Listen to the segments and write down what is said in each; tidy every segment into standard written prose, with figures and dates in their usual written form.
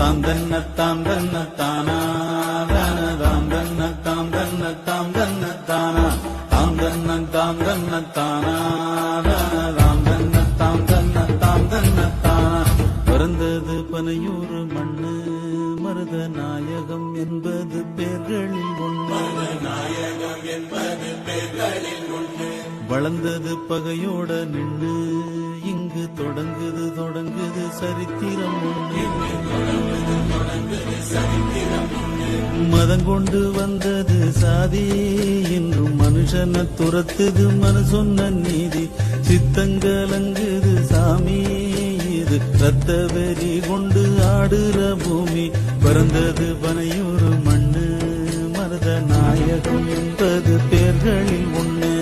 தாம் தன்னத்தாம் தன்னத்தானா தாம் தன்னத்தாம் தன்னத்தாம் தன்னத்தானா தாம் தன்னத்தாம் தன்னத்தானா தாம் தன்னத்தாம் தன்னத்தாம் தன்னத்தானா. பிறந்தது பனையூர் மண்ணு மருத நாயகம் என்பது பேர்களில் ஒன்று. வளர்ந்தது பகையோட நின்று இங்கு தொடங்குது சரித்திரம் ஒன்று. மதம் கொண்டு வந்தது சாதி என்றும் மனுஷனை துரத்துது மனு சொன்ன நீதி. சித்தங்கலங்குது சாமி இது ரத்த வெறி கொண்டு ஆடுற பூமி. பிறந்தது பனையூர் மண்ணு மருத நாயகம் என்பது பேர்களில் ஒண்ணு.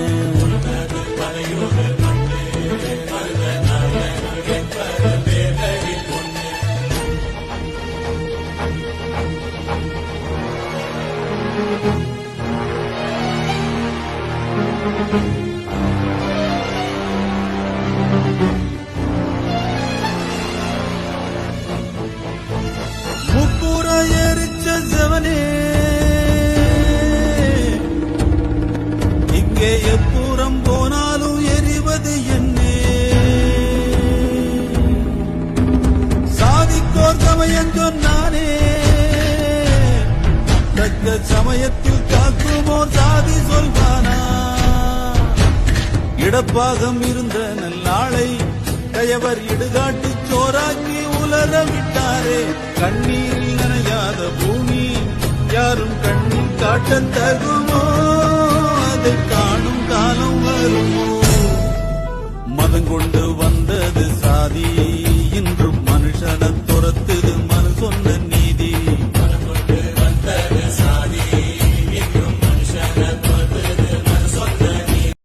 முப்புற எரிச்ச செவனே இங்கே எப்புறம் போனாலும் எரிவது என்னே. சாதிக்கோர் சமயம் சொன்னானே தக்க சமயத்தில் காக்குமோர் சாதி சொல்வானா. இடப்பாகம் இருந்த நல்லாளை கயவர் இடுகாட்டு சோறாக்கி உலர விட்டாரே. கண்ணீரில் நனையாத பூமி யாரும் கண்ணில் காட்ட தகுமோ, அதை காணும் காலம் வருமோ. மதம் கொண்டு வந்தது சாதி